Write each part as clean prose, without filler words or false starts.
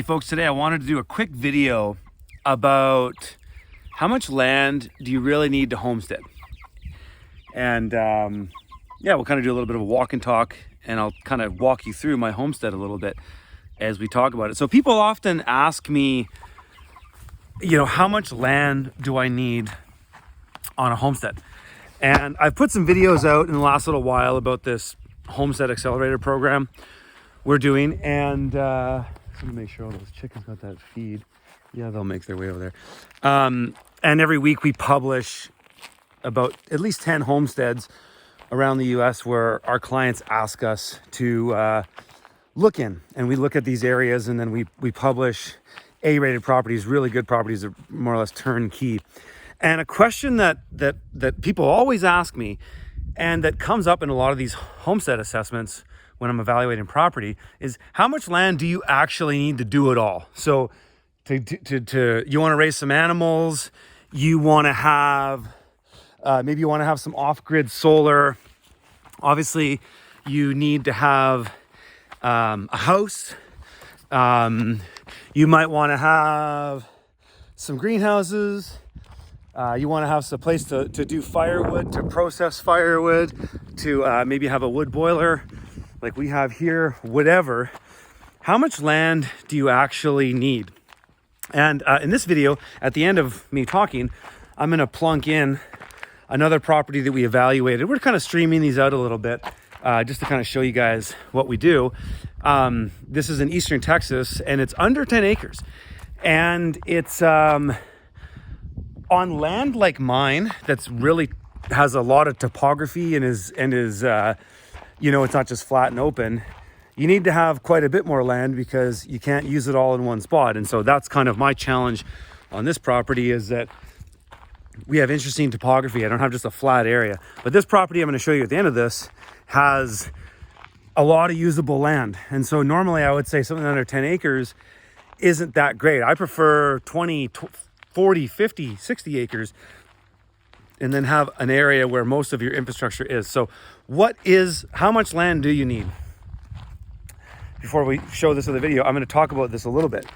Hey folks, today I wanted to do a quick video about how much land do you really need to homestead. And yeah, we'll kind of do a little bit of a walk and talk, and I'll kind of walk you through my homestead a little bit as we talk about it. So people often ask me, how much land do I need on a homestead? And I've put some videos out in the last little while about this Homestead Accelerator program we're doing, and let me make sure all those chickens got that feed. Yeah, they'll make their way over there. And every week we publish about at least 10 homesteads around the US where our clients ask us to look in. And we look at these areas, and then we publish A-rated properties, really good properties that are more or less turnkey. And a question that people always ask me, and that comes up in a lot of these homestead assessments when I'm evaluating property, is how much land do you actually need to do it all? So you want to raise some animals, you want to have, maybe you want to have some off-grid solar. Obviously, you need to have a house. You might want to have some greenhouses. You want to have some place to do firewood, to process firewood, to maybe have a wood boiler like we have here, whatever. How much land do you actually need? And in this video, at the end of me talking, I'm going to plunk in another property that we evaluated. We're kind of streaming these out a little bit just to kind of show you guys what we do. This is in Eastern Texas, and it's under 10 acres. And it's on land like mine that's really has a lot of topography and is it's not just flat and open. You need to have quite a bit more land because you can't use it all in one spot. And so that's kind of my challenge on this property, is that we have interesting topography. I don't have just a flat area. But this property I'm going to show you at the end of this has a lot of usable land. And so normally I would say something under 10 acres isn't that great. I prefer 20, 40, 50, 60 acres, and then have an area where most of your infrastructure is. So how much land do you need? Before we show this in the video, I'm going to talk about this a little bit.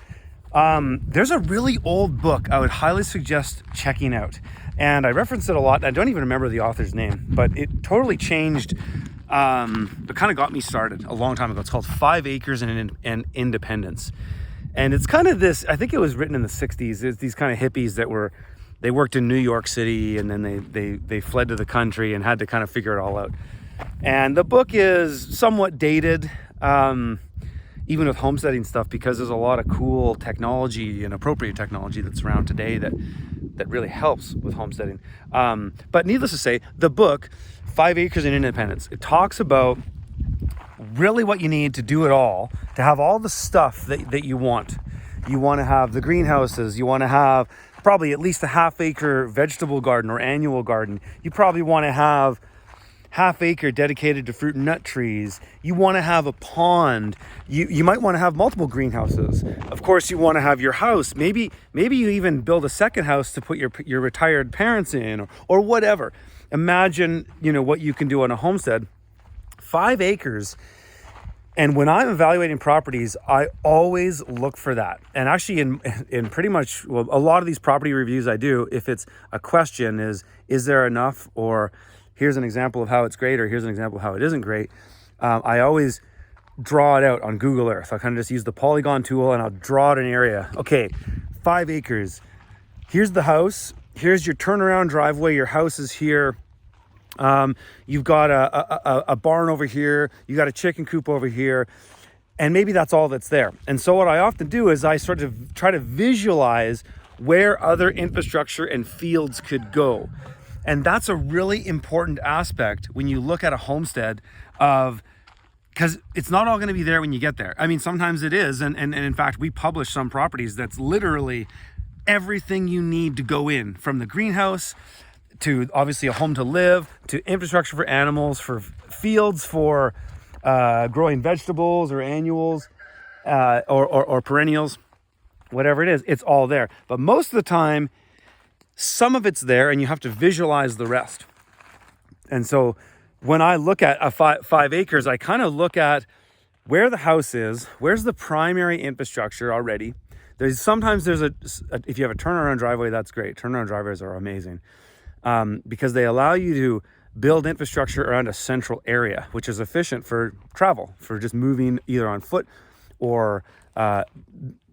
There's a really old book I would highly suggest checking out. And I reference it a lot. I don't even remember the author's name, but it totally changed, it kind of got me started a long time ago. It's called 5 Acres and Independence. And it's kind of this, I think it was written in the 60s. It's these kind of hippies they worked in New York City, and then they fled to the country and had to kind of figure it all out. And the book is somewhat dated, even with homesteading stuff, because there's a lot of cool technology and appropriate technology that's around today that really helps with homesteading. But needless to say, the book, 5 Acres and Independence, it talks about really what you need to do it all, to have all the stuff that you want. You want to have the greenhouses, you want to have probably at least a half-acre vegetable garden or annual garden. You probably want to have half-acre dedicated to fruit and nut trees. You want to have a pond. You might want to have multiple greenhouses. Of course, you want to have your house. Maybe you even build a second house to put your retired parents in, or whatever. Imagine, what you can do on a homestead. 5 acres. And when I'm evaluating properties, I always look for that. And actually in pretty much, a lot of these property reviews I do, if it's a question is there enough, or here's an example of how it's great, or here's an example of how it isn't great, I always draw it out on Google Earth. I kind of just use the polygon tool and I'll draw out an area. Okay, 5 acres. Here's the house. Here's your turnaround driveway. Your house is here. You've got a barn over here, you got a chicken coop over here, and maybe that's all that's there. And so what I often do is I sort of try to visualize where other infrastructure and fields could go. And that's a really important aspect when you look at a homestead, because it's not all going to be there when you get there. I mean, sometimes it is. And in fact, we publish some properties that's literally everything you need to go in, from the greenhouse to obviously a home to live, to infrastructure for animals, for fields for growing vegetables or annuals or perennials, whatever it is, it's all there. But most of the time, some of it's there, and you have to visualize the rest. And so when I look at a 5 acres, I kind of look at where the house is, where's the primary infrastructure already. Sometimes there's if you have a turnaround driveway, that's great. Turnaround driveways are amazing because they allow you to build infrastructure around a central area, which is efficient for travel, for just moving either on foot or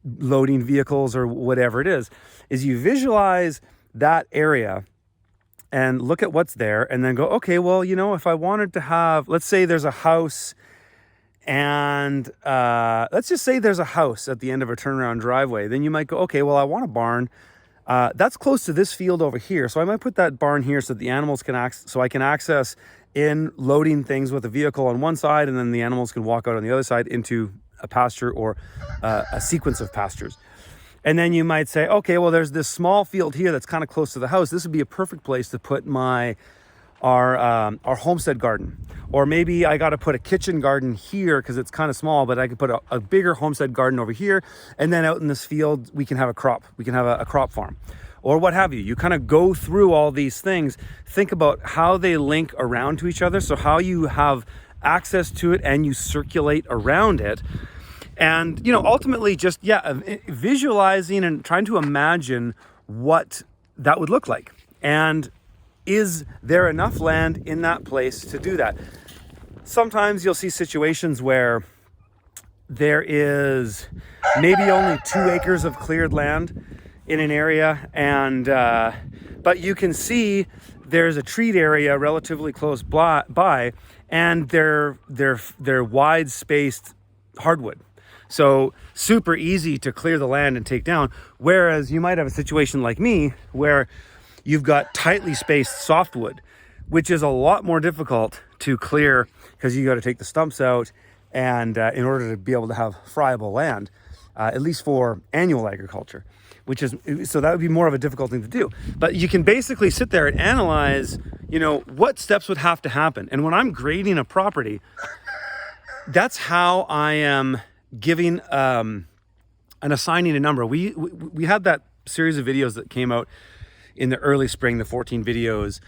loading vehicles or whatever it is you visualize that area and look at what's there and then go, okay, well, if I wanted to have, let's say there's a house and let's just say there's a house at the end of a turnaround driveway, then you might go, okay, well, I want a barn. That's close to this field over here. So I might put that barn here so that the animals can so I can access in loading things with a vehicle on one side, and then the animals can walk out on the other side into a pasture or a sequence of pastures. And then you might say, okay, well, there's this small field here that's kind of close to the house. This would be a perfect place to put our homestead garden. Or maybe I got to put a kitchen garden here because it's kind of small, but I could put a bigger homestead garden over here. And then out in this field, we can have a crop. We can have a crop farm or what have you. You kind of go through all these things, think about how they link around to each other. So how you have access to it and you circulate around it. And, ultimately just, visualizing and trying to imagine what that would look like. And is there enough land in that place to do that? Sometimes you'll see situations where there is maybe only 2 acres of cleared land in an area, and but you can see there's a treat area relatively close by, and they're wide spaced hardwood. So super easy to clear the land and take down. Whereas you might have a situation like me where you've got tightly spaced softwood, which is a lot more difficult to clear because you got to take the stumps out and in order to be able to have friable land, at least for annual agriculture, so that would be more of a difficult thing to do. But you can basically sit there and analyze, what steps would have to happen. And when I'm grading a property, that's how I am giving and assigning a number. We had that series of videos that came out in the early spring, the 14 videos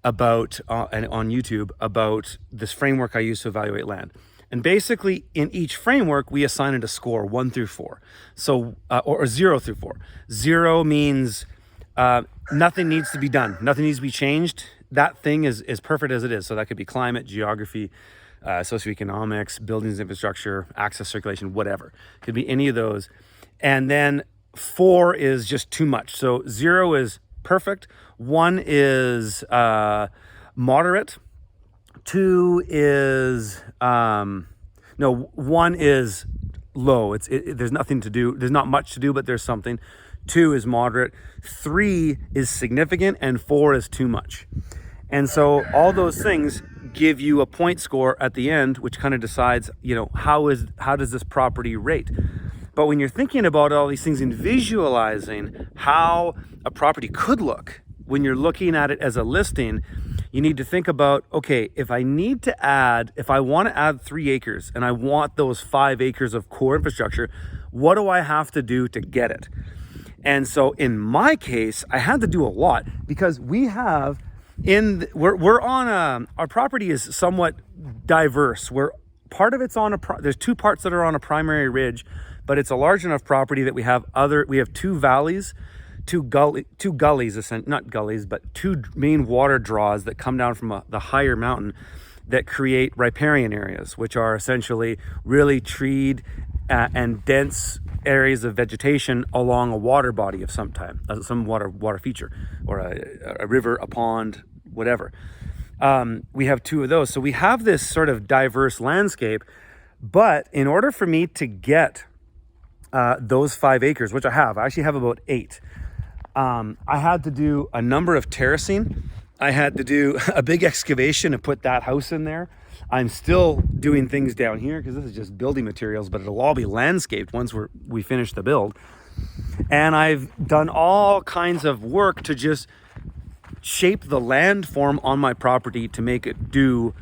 about and on YouTube about this framework I use to evaluate land. And basically in each framework, we assign it a score 1 through 4. So, or 0 through 4. 0 means nothing needs to be done. Nothing needs to be changed. That thing is perfect as it is. So that could be climate, geography, socioeconomics, buildings, infrastructure, access, circulation, whatever. Could be any of those. And then 4 is just too much. So 0 is perfect. 1 is moderate. 2 is 1 is low. There's nothing to do. There's not much to do, but there's something. 2 is moderate. 3 is significant, and 4 is too much. And so all those things give you a point score at the end, which kind of decides, how does this property rate? But when you're thinking about all these things and visualizing how a property could look, when you're looking at it as a listing, you need to think about, okay, if I want to add 3 acres and I want those 5 acres of core infrastructure, what do I have to do to get it? And so in my case, I had to do a lot because we have our property is somewhat diverse. There's 2 parts that are on a primary ridge, but it's a large enough property that we have 2 valleys, 2 gullies, not gullies, but 2 main water draws that come down from the higher mountain that create riparian areas, which are essentially really treed and dense areas of vegetation along a water body of some water feature, or a river, a pond, whatever. We have 2 of those. So we have this sort of diverse landscape, but in order for me to get those 5 acres, which I actually have about 8, I had to do a number of terracing. I had to do a big excavation to put that house in there. I'm still doing things down here because this is just building materials, but it'll all be landscaped once we finish the build. And I've done all kinds of work to just shape the landform on my property to make it to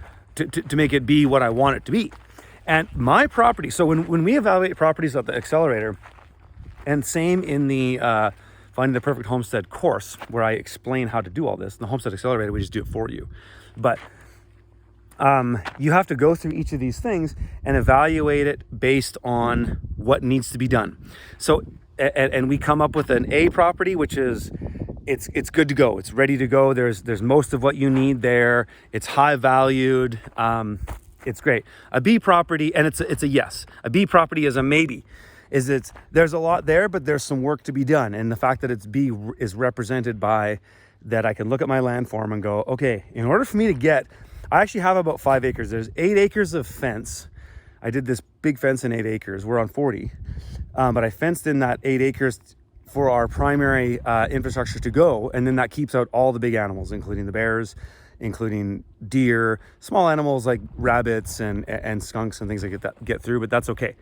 make it be what I want it to be. And my property, so when we evaluate properties at the accelerator, and same in the Finding the Perfect Homestead course, where I explain how to do all this, in the Homestead Accelerator, we just do it for you. But you have to go through each of these things and evaluate it based on what needs to be done. So, and we come up with an A property, which is, it's good to go. It's ready to go. There's most of what you need there. It's high valued. It's great. A B property, and it's a yes. A B property is a maybe. There's a lot there, but there's some work to be done. And the fact that it's B is represented by that I can look at my landform and go, okay, in order for me to get, I actually have about 5 acres. There's 8 acres of fence. I did this big fence in 8 acres. We're on 40. But I fenced in that 8 acres for our primary infrastructure to go. And then that keeps out all the big animals, including the bears, including deer, small animals like rabbits and skunks and things like that get through, but that's okay.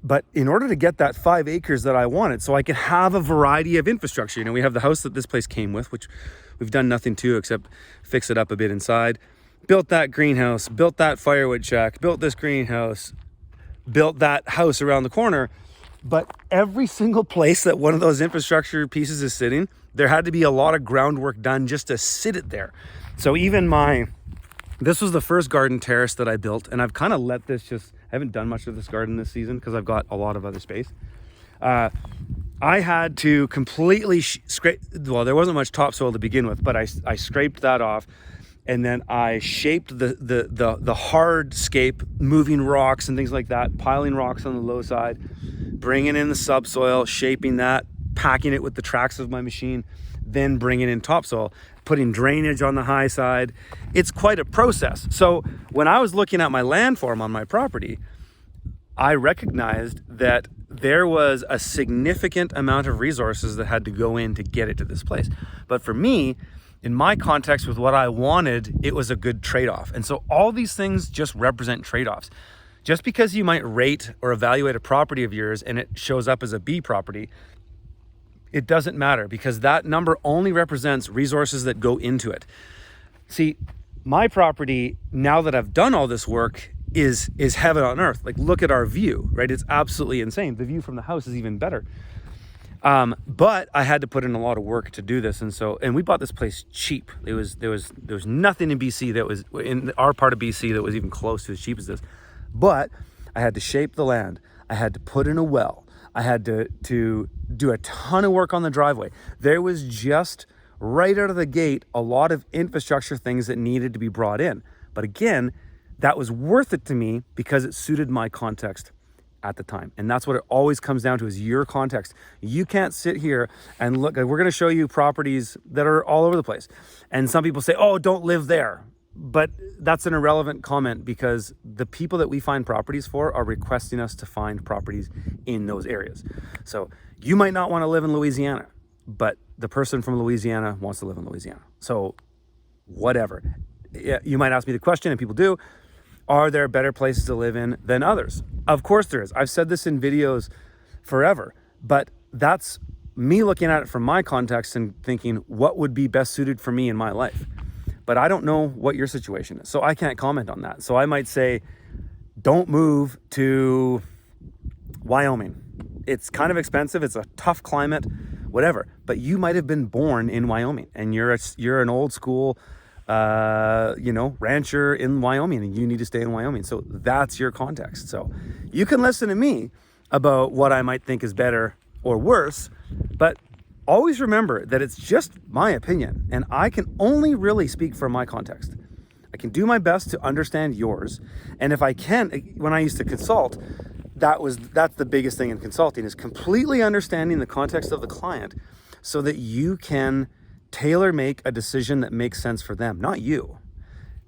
But in order to get that 5 acres that I wanted, so I could have a variety of infrastructure, you know, we have the house that this place came with, which we've done nothing to except fix it up a bit inside, built that greenhouse, built that firewood shack, built this greenhouse, built that house around the corner. But every single place that one of those infrastructure pieces is sitting, there had to be a lot of groundwork done just to sit it there. So even this was the first garden terrace that I built, and I've kind of let this I haven't done much of this garden this season because I've got a lot of other space. I had to completely scrape, well, there wasn't much topsoil to begin with, but I scraped that off, and then I shaped the hardscape, moving rocks and things like that, piling rocks on the low side, bringing in the subsoil, shaping that, packing it with the tracks of my machine, then bringing in topsoil, putting drainage on the high side. It's quite a process. So when I was looking at my landform on my property, I recognized that there was a significant amount of resources that had to go in to get it to this place. But for me, in my context with what I wanted, it was a good trade-off. And so all these things just represent trade-offs. Just because you might rate or evaluate a property of yours and it shows up as a B property, it doesn't matter, because that number only represents resources that go into it. See, my property, now that I've done all this work, is heaven on earth. Like, look at our view, right? It's absolutely insane. The view from the house is even better. But I had to put in a lot of work to do this. And we bought this place cheap. There was nothing in BC that was in our part of BC that was even close to as cheap as this. But I had to shape the land. I had to put in a well. I had to do a ton of work on the driveway. There was just right out of the gate a lot of infrastructure things that needed to be brought in. But again, that was worth it to me because it suited my context at the time. And that's what it always comes down to, is your context. You can't sit here and look. We're going to show you properties that are all over the place. And some people say, oh, don't live there. But that's an irrelevant comment, because the people that we find properties for are requesting us to find properties in those areas. So you might not want to live in Louisiana, but the person from Louisiana wants to live in Louisiana. So whatever. You might ask me the question, and people do, are there better places to live in than others? Of course there is. I've said this in videos forever, but that's me looking at it from my context and thinking, what would be best suited for me in my life? But I don't know what your situation is, so I can't comment on that. So I might say, don't move to Wyoming. It's kind of expensive. It's a tough climate, whatever. But you might have been born in Wyoming, and you're an old school, rancher in Wyoming, and you need to stay in Wyoming. So that's your context. So you can listen to me about what I might think is better or worse, but always remember that it's just my opinion, and I can only really speak from my context. I can do my best to understand yours. And if I can, when I used to consult, that's the biggest thing in consulting, is completely understanding the context of the client so that you can tailor make a decision that makes sense for them, not you,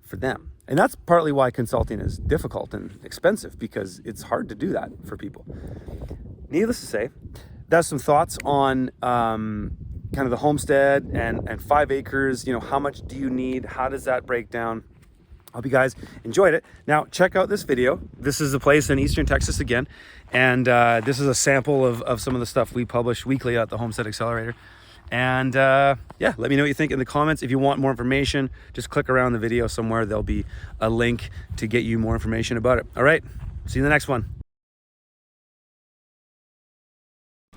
for them. And that's partly why consulting is difficult and expensive, because it's hard to do that for people. Needless to say, that's some thoughts on kind of the homestead and 5 acres. How much do you need? How does that break down? I hope you guys enjoyed it. Now, check out this video. This is a place in Eastern Texas again. And this is a sample of some of the stuff we publish weekly at the Homestead Accelerator. And let me know what you think in the comments. If you want more information, just click around the video somewhere. There'll be a link to get you more information about it. All right, see you in the next one.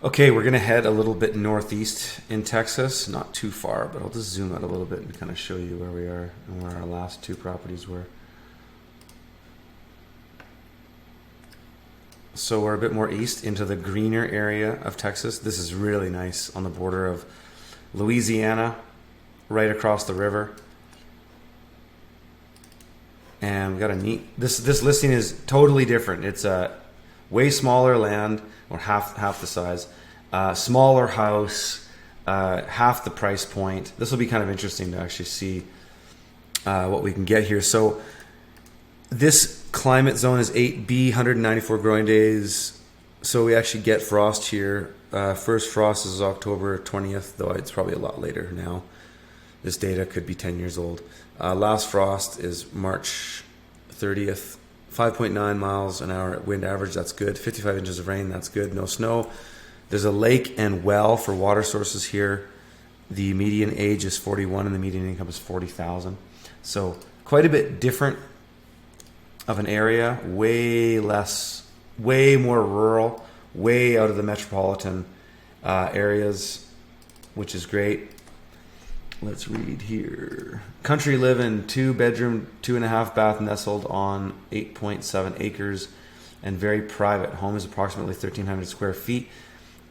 Okay, we're gonna head a little bit northeast in Texas, not too far, but I'll just zoom out a little bit and kind of show you where we are and where our last two properties were. So we're a bit more east into the greener area of Texas. This is really nice on the border of Louisiana, right across the river. And we got a neat, this listing is totally different. It's a way smaller land, or half the size, smaller house, half the price point. This will be kind of interesting to actually see what we can get here. So this climate zone is 8B, 194 growing days. So we actually get frost here. First frost is October 20th, though it's probably a lot later now. This data could be 10 years old. Last frost is March 30th. 5.9 miles an hour wind average, that's good. 55 inches of rain, that's good. No snow. There's a lake and well for water sources here. The median age is 41 and the median income is 40,000. So quite a bit different of an area, way more rural, way out of the metropolitan areas, which is great. Let's read here. Country living, 2-bedroom, 2.5 bath, nestled on 8.7 acres, and very private. Home is approximately 1,300 square feet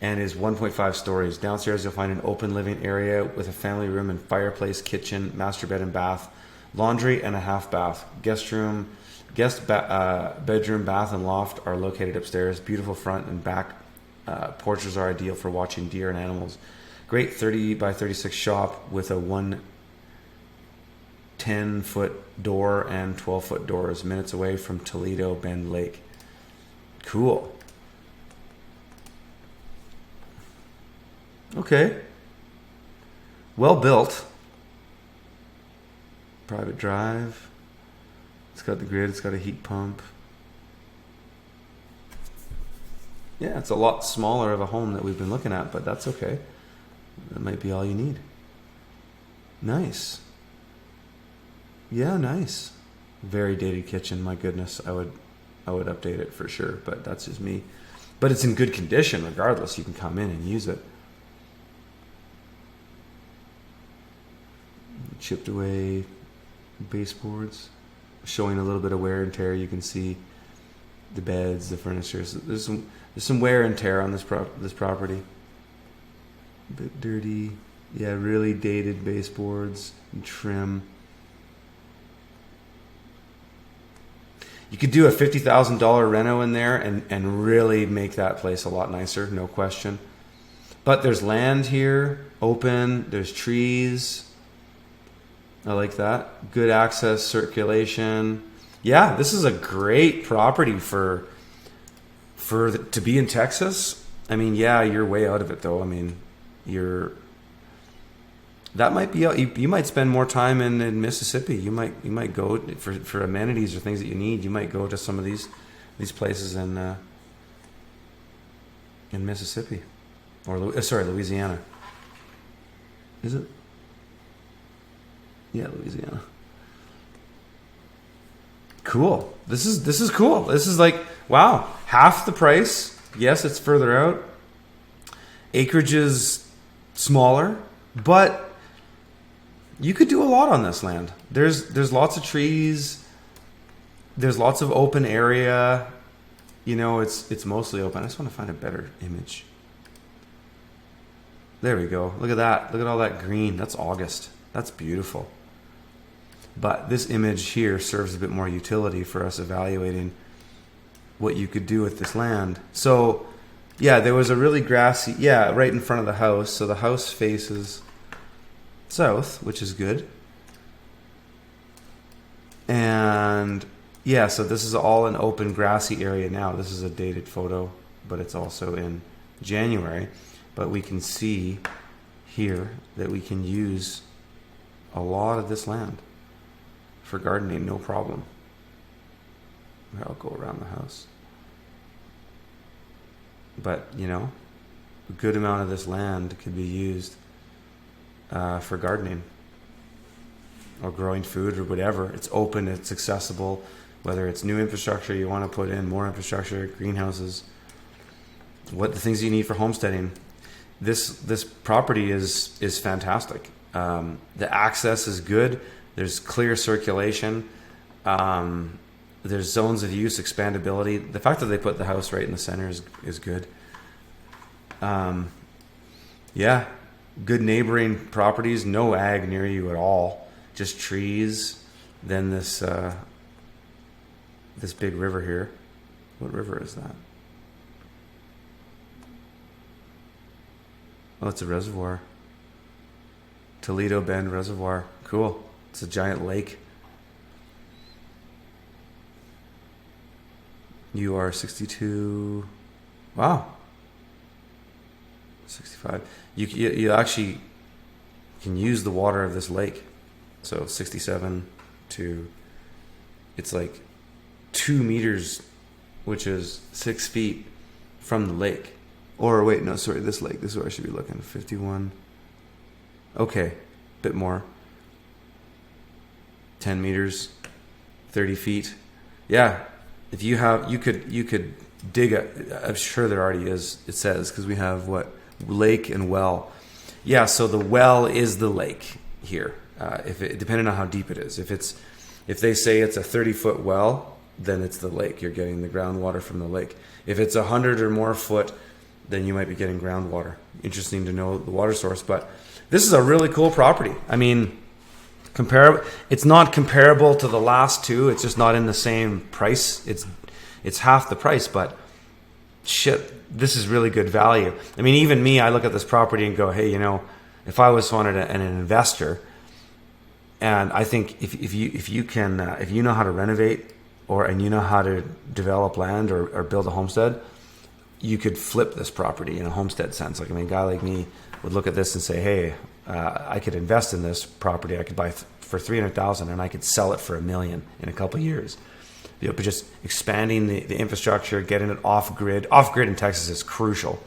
and is 1.5 stories. Downstairs, you'll find an open living area with a family room and fireplace, kitchen, master bed and bath, laundry, and a half bath. Bedroom, bath, and loft are located upstairs. Beautiful front and back porches are ideal for watching deer and animals. Great 30 by 36 shop with a 10-foot door and 12-foot doors, minutes away from Toledo Bend Lake. Cool. Okay. Well built. Private drive. It's got the grid, it's got a heat pump. Yeah, it's a lot smaller of a home that we've been looking at, but that's okay. That might be all you need. Nice. Yeah, nice. Very dated kitchen. My goodness, I would update it for sure, but that's just me. But it's in good condition regardless. You can come in and use it. Chipped away baseboards, showing a little bit of wear and tear. You can see the beds, the furniture. There's some wear and tear on this property. A bit dirty. Yeah, really dated baseboards and trim. You could do a $50,000 reno in there and really make that place a lot nicer, no question. But there's land here, open, there's trees. I like that. Good access, circulation. Yeah, this is a great property for to be in Texas. I mean, yeah, you're way out of it though. I mean, that might be, you might spend more time in Mississippi. You might go for amenities or things that you need. You might go to some of these places in Mississippi, or Louisiana. Is it? Yeah, Louisiana. Cool. This is cool. This is like, wow, half the price. Yes, it's further out. Acreage is smaller, but you could do a lot on this land. There's lots of trees. There's lots of open area. You know, it's mostly open. I just want to find a better image. There we go. Look at that. Look at all that green. That's August. That's beautiful. But this image here serves a bit more utility for us evaluating what you could do with this land. So, yeah, there was a really grassy, right in front of the house. So the house faces south, which is good. And yeah, so this is all an open grassy area now. This is a dated photo, but it's also in January. But we can see here that we can use a lot of this land for gardening, no problem. I'll go around the house. But, you know, a good amount of this land could be used for gardening or growing food or whatever. It's open, it's accessible, whether it's new infrastructure you want to put in, more infrastructure, greenhouses. what the things you need for homesteading. This property is fantastic. The access is good. There's clear circulation. There's zones of use, expandability. The fact that they put the house right in the center is good. Yeah, good neighboring properties. No ag near you at all. Just trees. Then this big river here. What river is that? Oh, it's a reservoir. Toledo Bend Reservoir. Cool. It's a giant lake. You are 62. Wow. 65. You actually can use the water of this lake. So 67 to, it's like 2 meters, which is 6 feet from the lake. Or wait, no, sorry, this lake. This is where I should be looking. 51. Okay, bit more. 10 meters, 30 feet. Yeah, if you have, you could dig a, I'm sure there already is, it says, because we have what? Lake and well. Yeah, so the well is the lake here. Depending on how deep it is. If they say it's a 30-foot well, then it's the lake. You're getting the groundwater from the lake. If it's 100 or more foot, then you might be getting groundwater. Interesting to know the water source, but this is a really cool property. I mean, it's not comparable to the last two. It's just not in the same price. It's half the price, but shit, this is really good value. I mean, even me, I look at this property and go, hey, if I was an investor, and I think if you know how to renovate and you know how to develop land or build a homestead, you could flip this property in a homestead sense. Like, I mean, a guy like me would look at this and say, hey, I could invest in this property. I could buy for $300,000 and I could sell it for $1 million in a couple of years. But just expanding the infrastructure, getting it off grid. Off grid in Texas is crucial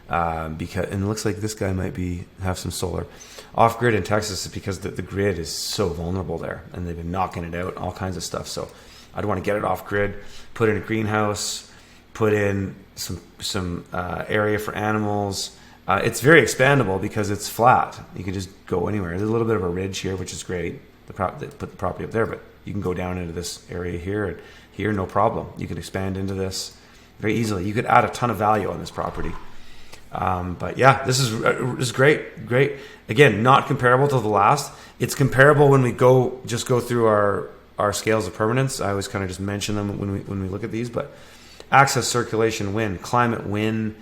and it looks like this guy might have some solar. Off grid in Texas is because the grid is so vulnerable there, and they've been knocking it out, all kinds of stuff. So I'd want to get it off grid, put in a greenhouse, put in some area for animals. It's very expandable because it's flat. You can just go anywhere. There's a little bit of a ridge here, which is great. They put the property up there, but you can go down into this area here and here, no problem. You can expand into this very easily. You could add a ton of value on this property. But yeah, this is great. Again, not comparable to the last. It's comparable when we go through our scales of permanence. I always kind of just mention them when we look at these, but access, circulation, wind, climate, wind,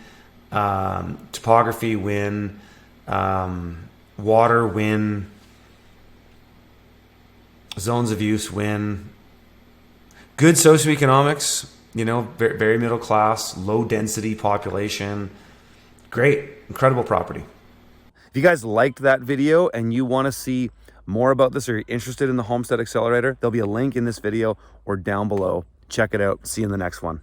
topography, wind, water, wind, zones of use, wind, good socioeconomics, very, very middle class, low density population. Great, incredible property. If you guys liked that video and you want to see more about this, or you're interested in the Homestead Accelerator, there'll be a link in this video or down below. Check it out. See you in the next one.